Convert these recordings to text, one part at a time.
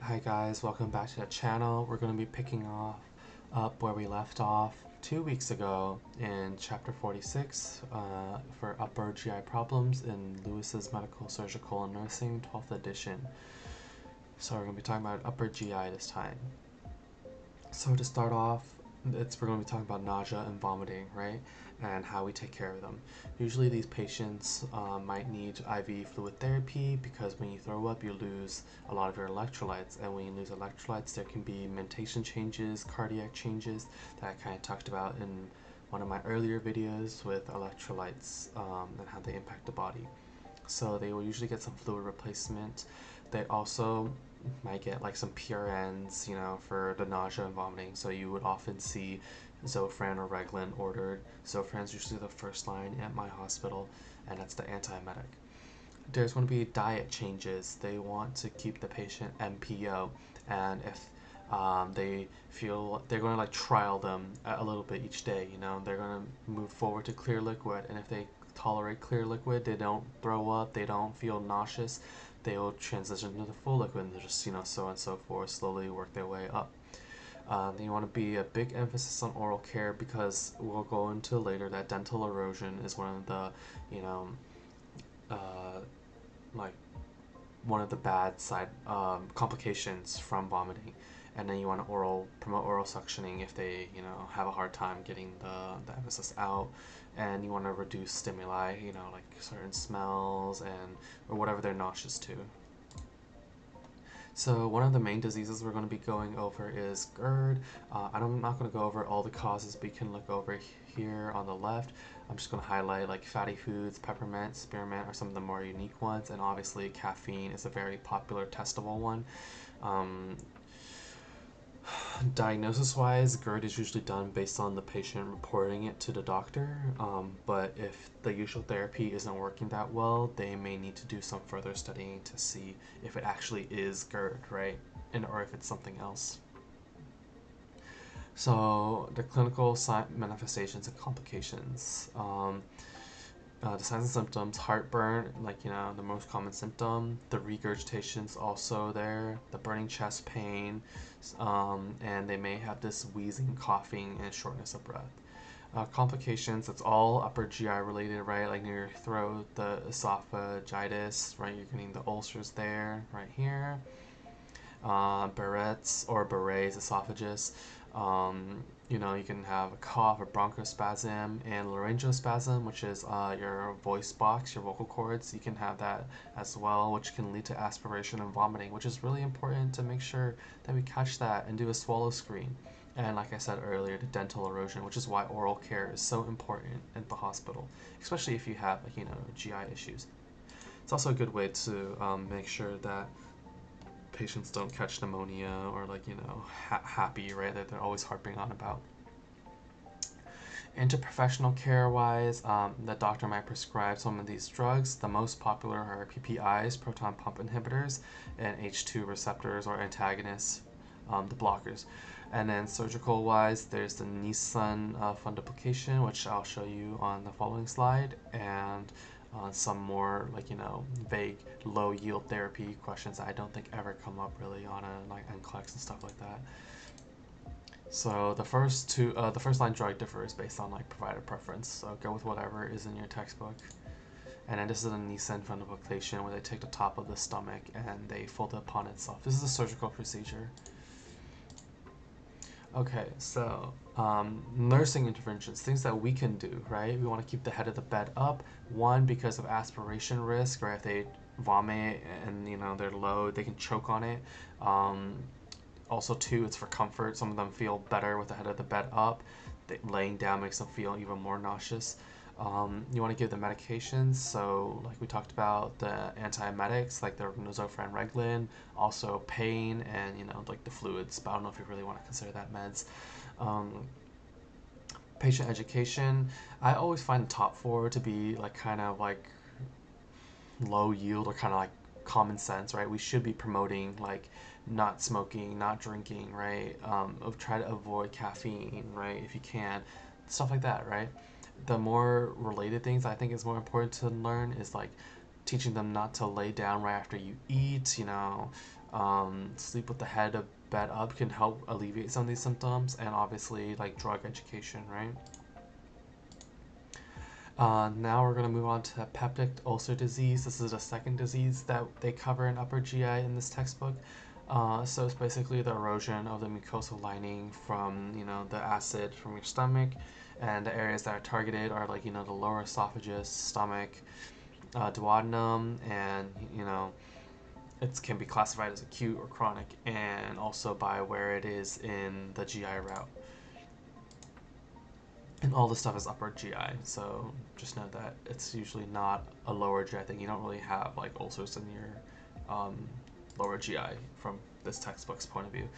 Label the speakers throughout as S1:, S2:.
S1: Alright, hi guys, welcome back to the channel. We're going to be picking up where we left off 2 weeks ago in chapter 46 for upper GI problems in Lewis's Medical, Surgical, and Nursing 12th edition. So we're going to be talking about upper GI this time. So to start off, we're going to be talking about nausea and vomiting, right? And how we take care of them. Usually these patients might need IV fluid therapy because when you throw up, you lose a lot of your electrolytes. And when you lose electrolytes, there can be mentation changes, cardiac changes that I kind of talked about in one of my earlier videos with electrolytes and how they impact the body. So they will usually get some fluid replacement. They also might get like some PRNs, you know, for the nausea and vomiting. So you would often see Zofran or Reglan ordered. Zofran's usually the first line at my hospital, and that's the antiemetic. There's going to be diet changes. They want to keep the patient MPO, and if they feel they're going to like trial them a little bit each day, you know, they're going to move forward to clear liquid, and if they tolerate clear liquid, they don't throw up, they don't feel nauseous, they will transition to the full liquid, and just, you know, so on and so forth, slowly work their way up. You want to be a big emphasis on oral care because we'll go into later that dental erosion is one of the, you know, like one of the bad side complications from vomiting. And then you want to promote oral suctioning if they, you know, have a hard time getting the emphasis out. And you want to reduce stimuli, you know, like certain smells or whatever they're nauseous to. So one of the main diseases we're going to be going over is GERD. I'm not going to go over all the causes, but you can look over here on the left. I'm just going to highlight like fatty foods, peppermint, spearmint are some of the more unique ones, and obviously caffeine is a very popular testable one. Diagnosis-wise, GERD is usually done based on the patient reporting it to the doctor, but if the usual therapy isn't working that well, they may need to do some further studying to see if it actually is GERD, right? Or if it's something else. So the clinical manifestations and complications. The signs and symptoms: heartburn, like, you know, the most common symptom. The regurgitation's also there. The burning chest pain, and they may have this wheezing, coughing, and shortness of breath. Complications, it's all upper GI related, right? Like near your throat, the esophagitis, right? You're getting the ulcers there, right here. Barrett's or Barrett's esophagus. You know, you can have a cough or bronchospasm and laryngospasm, which is your voice box, your vocal cords. You can have that as well, which can lead to aspiration and vomiting, which is really important to make sure that we catch that and do a swallow screen. And like I said earlier, the dental erosion, which is why oral care is so important at the hospital, especially if you have, you know, GI issues. It's also a good way to make sure that patients don't catch pneumonia or, like, you know, happy, right, that they're always harping on about. Interprofessional care wise, the doctor might prescribe some of these drugs. The most popular are PPIs, proton pump inhibitors, and H2 receptors or antagonists, the blockers. And then surgical wise, there's the Nissen fundoplication, which I'll show you on the following slide, and some more, like, you know, vague low yield therapy questions that I don't think ever come up really on like NCLEX and stuff like that. So the first line drug differs based on like provider preference. So go with whatever is in your textbook. And then this is a Nissen fundoplication where they take the top of the stomach and they fold it upon itself. This is a surgical procedure. Okay, so nursing interventions, things that we can do, right? We want to keep the head of the bed up. One, because of aspiration risk, right? If they vomit and, you know, they're low, they can choke on it. Also, two, it's for comfort. Some of them feel better with the head of the bed up. Laying down makes them feel even more nauseous. You want to give them medications, so like we talked about, the antiemetics like the Zofran Reglan, also pain, and, you know, like the fluids, but I don't know if you really want to consider that meds. Patient education, I always find the top four to be like kind of like low yield or kind of like common sense, right? We should be promoting like not smoking, not drinking, right? Try to avoid caffeine, right, if you can, stuff like that, right? The more related things I think is more important to learn is like teaching them not to lay down right after you eat, you know, Sleep with the head of bed up can help alleviate some of these symptoms, and obviously like drug education, right? Now we're going to move on to peptic ulcer disease. This is the second disease that they cover in upper GI in this textbook. So it's basically the erosion of the mucosal lining from, the acid from your stomach, and the areas that are targeted are like, the lower esophagus, stomach, duodenum, and, it can be classified as acute or chronic, and also by where it is in the GI route. And all this stuff is upper GI, so just know that it's usually not a lower GI thing. You don't really have like ulcers in your lower GI from this textbook's point of view.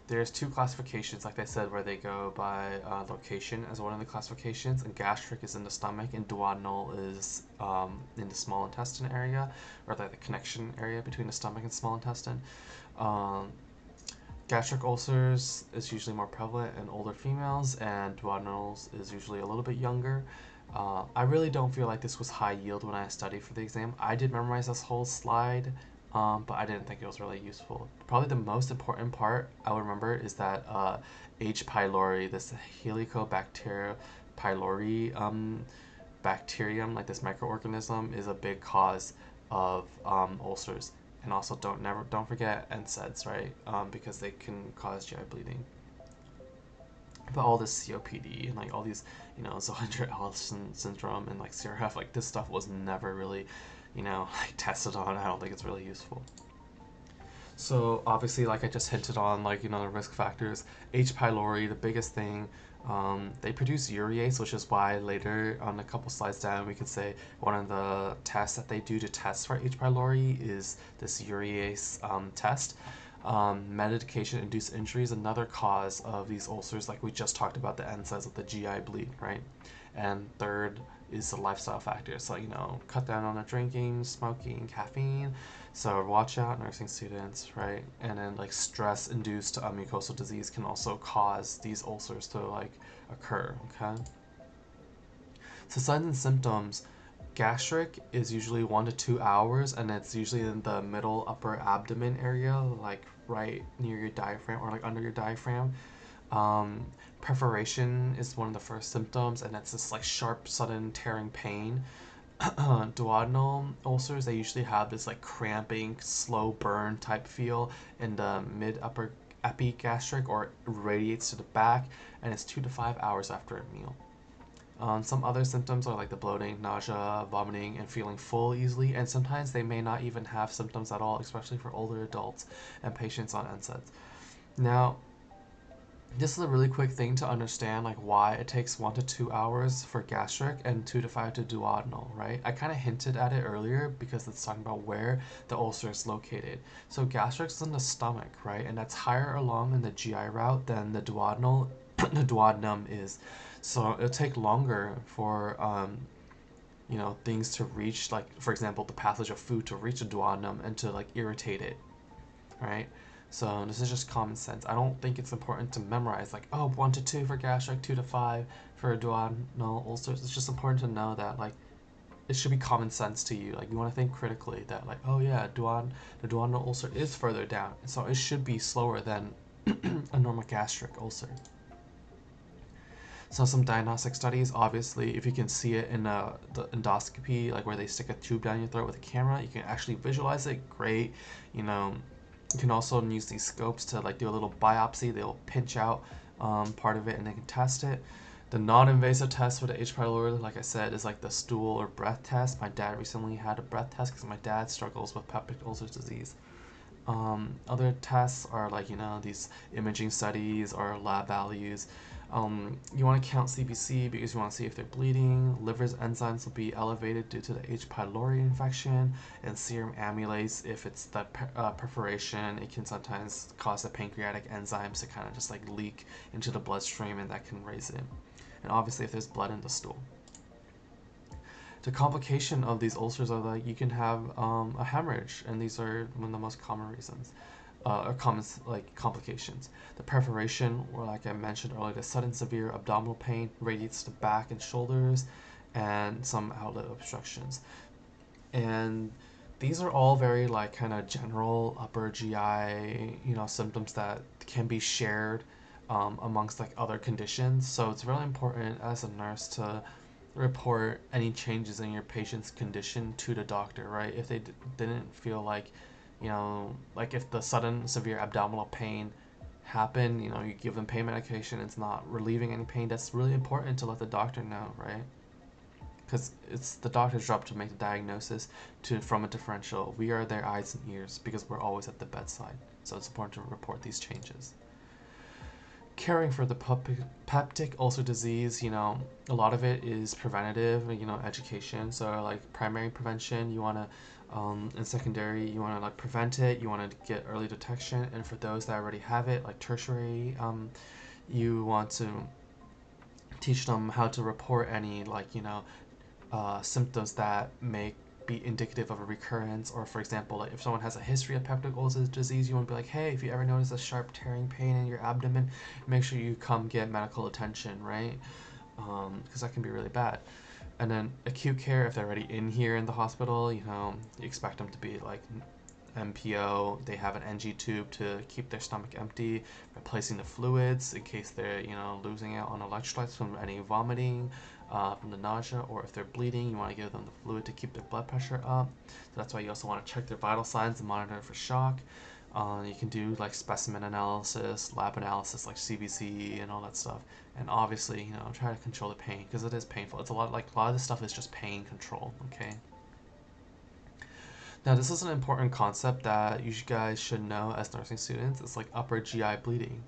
S1: There's two classifications, like I said, where they go by location as one of the classifications, and gastric is in the stomach, and duodenal is in the small intestine area, or like the connection area between the stomach and small intestine. Gastric ulcers is usually more prevalent in older females, and duodenals is usually a little bit younger. I really don't feel like this was high yield when I studied for the exam. I did memorize this whole slide, but I didn't think it was really useful. Probably the most important part I would remember is that H. pylori, this Helicobacter pylori bacterium, like this microorganism, is a big cause of ulcers. And also don't forget NSAIDs, right? Because they can cause GI bleeding. But all this COPD and like all these, Zoller-Ellison syndrome and like CRF, like this stuff was never really, like tested on. I don't think it's really useful. So obviously, like I just hinted on, like, the risk factors. H. pylori, the biggest thing. They produce urease, which is why later on a couple slides down we could say one of the tests that they do to test for H. pylori is this urease test. Medication-induced injury is another cause of these ulcers, like we just talked about the NSAIDs of the GI bleed, right? And third is the lifestyle factors, so cut down on the drinking, smoking, caffeine. So watch out, nursing students, right? And then like stress-induced mucosal disease can also cause these ulcers to like occur. Okay. So signs and symptoms. Gastric is usually 1 to 2 hours, and it's usually in the middle upper abdomen area, like right near your diaphragm or like under your diaphragm. Perforation is one of the first symptoms, and that's this like sharp, sudden tearing pain. Duodenal ulcers, they usually have this like cramping, slow burn type feel in the mid upper epigastric, or radiates to the back, and it's 2 to 5 hours after a meal. Some other symptoms are like the bloating, nausea, vomiting, and feeling full easily, and sometimes they may not even have symptoms at all, especially for older adults and patients on NSAIDs. Now, this is a really quick thing to understand, like why it takes 1 to 2 hours for gastric and 2 to 5 to duodenal, right? I kind of hinted at it earlier because it's talking about where the ulcer is located. So gastric's in the stomach, right? And that's higher along in the GI route than the duodenal, the duodenum is. So it'll take longer for things to reach, like for example, the passage of food to reach the duodenum and to like irritate it, right? So this is just common sense. I don't think it's important to memorize like, oh, 1 to 2 for gastric, 2 to 5 for duodenal ulcers. It's just important to know that like it should be common sense to you. Like you want to think critically that like, oh yeah, the duodenal ulcer is further down, so it should be slower than a normal gastric ulcer. So some diagnostic studies, obviously, if you can see it in the endoscopy, like where they stick a tube down your throat with a camera, you can actually visualize it. Great, you can also use these scopes to like do a little biopsy. They'll pinch out part of it and they can test it. The non-invasive test for the H. pylori, like I said, is like the stool or breath test. My dad recently had a breath test because my dad struggles with peptic ulcer disease. Other tests are like, these imaging studies or lab values. You want to count CBC because you want to see if they're bleeding. Liver's enzymes will be elevated due to the H. pylori infection, and serum amylase, if it's the perforation, it can sometimes cause the pancreatic enzymes to kind of just like leak into the bloodstream, and that can raise it. And obviously if there's blood in the stool. The complication of these ulcers are that you can have a hemorrhage, and these are one of the most common reasons. Or common like complications. The perforation, or like I mentioned earlier, the sudden severe abdominal pain radiates to the back and shoulders, and some outlet obstructions. And these are all very like kind of general upper GI, symptoms that can be shared amongst like other conditions. So it's really important as a nurse to report any changes in your patient's condition to the doctor, right? If they didn't feel like, like if the sudden severe abdominal pain happened, you give them pain medication, it's not relieving any pain, that's really important to let the doctor know, right? Because it's the doctor's job to make the diagnosis from a differential. We are their eyes and ears because we're always at the bedside. So it's important to report these changes. Caring for the peptic ulcer disease, a lot of it is preventative, education. So like primary prevention, you want to, and secondary, you want to like prevent it. You want to get early detection. And for those that already have it, like tertiary, you want to teach them how to report any like symptoms that may be indicative of a recurrence. Or for example, like if someone has a history of peptic ulcer disease, you want to be like, hey, if you ever notice a sharp tearing pain in your abdomen, make sure you come get medical attention, right? Because that can be really bad. And then acute care, if they're already in here in the hospital, you expect them to be like MPO. They have an NG tube to keep their stomach empty, replacing the fluids in case they're losing out on electrolytes from any vomiting, from the nausea, or if they're bleeding, you want to give them the fluid to keep their blood pressure up. So that's why you also want to check their vital signs and monitor for shock. You can do like specimen analysis, lab analysis like CBC and all that stuff, and obviously try to control the pain because it is painful. It's a lot of this stuff is just pain control. Okay. Now, this is an important concept that you guys should know as nursing students. It's like upper GI bleeding.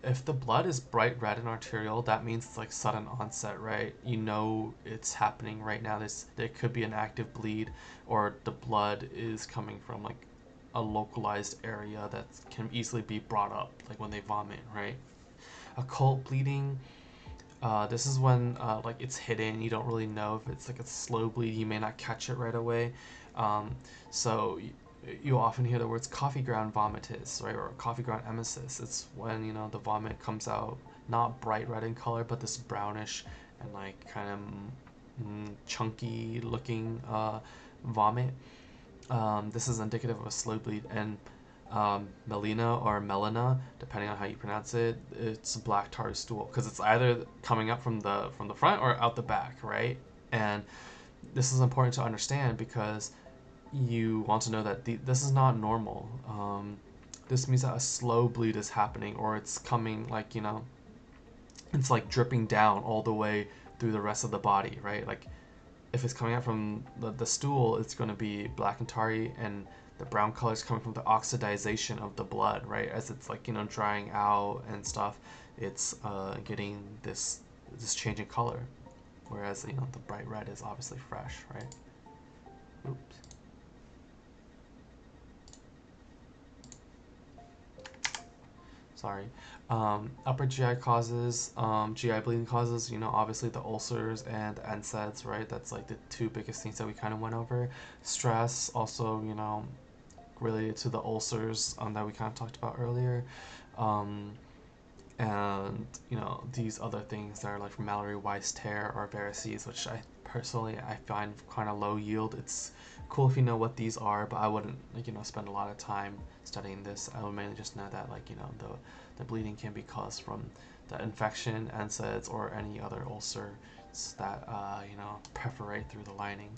S1: If the blood is bright red and arterial, that means it's like sudden onset, right? It's happening right now. There could be an active bleed, or the blood is coming from like a localized area that can easily be brought up, like when they vomit, right? Occult bleeding. This is when like it's hidden. You don't really know if it's like a slow bleed. You may not catch it right away. So you often hear the words coffee ground vomitus, right, or coffee ground emesis. It's when the vomit comes out not bright red in color, but this brownish and like kind of chunky looking vomit. This is indicative of a slow bleed. And melena or melena, depending on how you pronounce it, it's a black tarry stool because it's either coming up from the front or out the back, right? And this is important to understand because you want to know that this is not normal. This means that a slow bleed is happening, or it's coming like it's like dripping down all the way through the rest of the body, right? Like if it's coming out from the stool, it's going to be black and tarry, and the brown color is coming from the oxidization of the blood, right? As it's like drying out and stuff, it's getting this change in color, whereas the bright red is obviously fresh, right? Oops. Sorry. Upper GI causes, GI bleeding causes, obviously the ulcers and the NSAIDs, right? That's like the two biggest things that we kind of went over. Stress, also, related to the ulcers that we kind of talked about earlier. And, these other things that are like Mallory-Weiss tear or varices, which I find kind of low yield. It's cool if you know what these are, but I wouldn't spend a lot of time studying this. I would mainly just know that the bleeding can be caused from the infection, NSAIDs, or any other ulcer that perforate through the lining.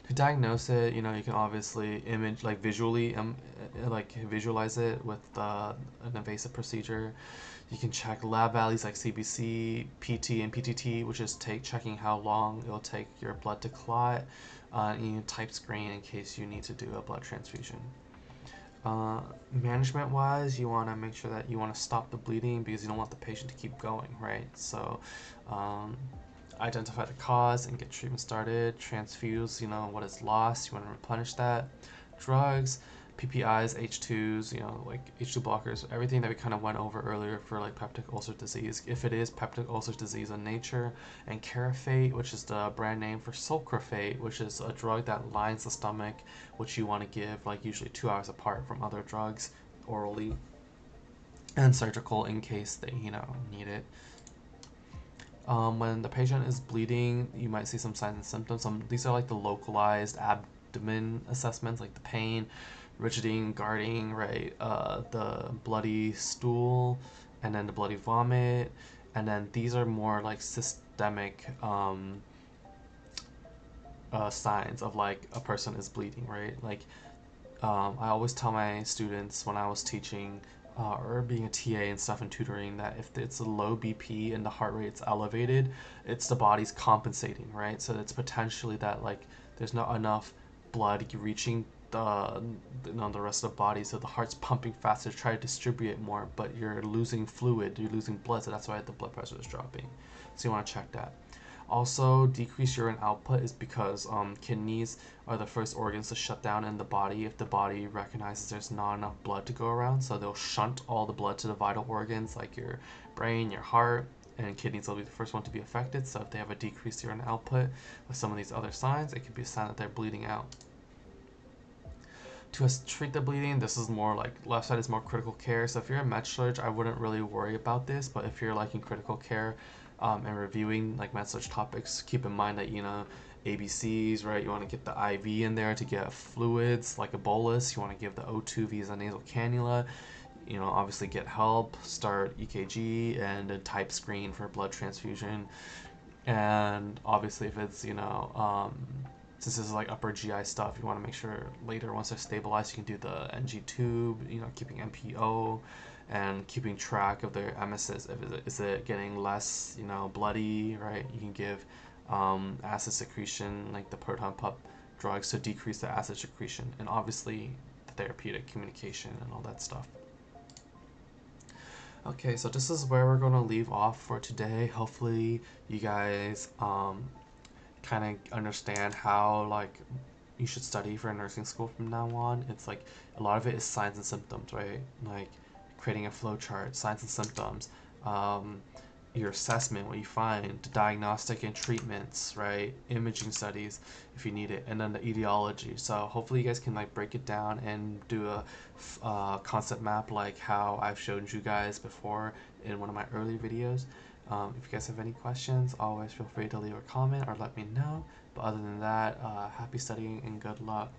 S1: To diagnose it, you can obviously visually visualize it with an invasive procedure. You can check lab values like CBC, PT, and PTT, which is checking how long it'll take your blood to clot. And you can type screen in case you need to do a blood transfusion. Management wise, you want to make sure that you want to stop the bleeding because you don't want the patient to keep going, right? So identify the cause and get treatment started. Transfuse what is lost, you want to replenish that. Drugs, PPIs, H2s, like H2 blockers, everything that we kind of went over earlier for like peptic ulcer disease, if it is peptic ulcer disease in nature. And Carafate, which is the brand name for sulcrafate, which is a drug that lines the stomach, which you want to give like usually 2 hours apart from other drugs orally, and surgical in case they need it. When the patient is bleeding, you might see some signs and symptoms. These are like the localized abdomen assessments, like the pain, rigiding, guarding, right? The bloody stool, and then the bloody vomit, and then these are more like systemic signs of like a person is bleeding, right? Like I always tell my students when I was teaching or being a TA and stuff and tutoring that if it's a low BP and the heart rate's elevated, it's the body's compensating, right? So it's potentially that like there's not enough blood reaching the rest of the body, so the heart's pumping faster to try to distribute it more, but you're losing fluid, you're losing blood, so that's why the blood pressure is dropping. So you want to check that. Also, decreased urine output is because kidneys are the first organs to shut down in the body if the body recognizes there's not enough blood to go around. So they'll shunt all the blood to the vital organs like your brain, your heart, and kidneys will be the first one to be affected. So if they have a decreased urine output with some of these other signs, it could be a sign that they're bleeding out. To treat the bleeding, this is more like left side is more critical care. So if you're in med-surg, I wouldn't really worry about this, but if you're like in critical care and reviewing like med-surg topics, keep in mind that ABCs, right? You want to get the IV in there to get fluids like a bolus. You want to give the O2 via nasal cannula. Obviously get help, start EKG, and a type screen for blood transfusion. And obviously if it's since this is like upper GI stuff, you want to make sure later once they're stabilized you can do the NG tube, keeping MPO and keeping track of their emesis. Is it getting less bloody, right? You can give acid secretion like the proton pump drugs to decrease the acid secretion, and obviously the therapeutic communication and all that stuff. Okay, so this is where we're going to leave off for today. Hopefully you guys kind of understand how like you should study for nursing school from now on. It's like a lot of it is signs and symptoms, right? Like creating a flow chart, signs and symptoms, your assessment, what you find, the diagnostic and treatments, right? Imaging studies if you need it, and then the etiology. So hopefully you guys can like break it down and do a concept map like how I've showed you guys before in one of my early videos. If you guys have any questions, always feel free to leave a comment or let me know. But other than that, happy studying and good luck.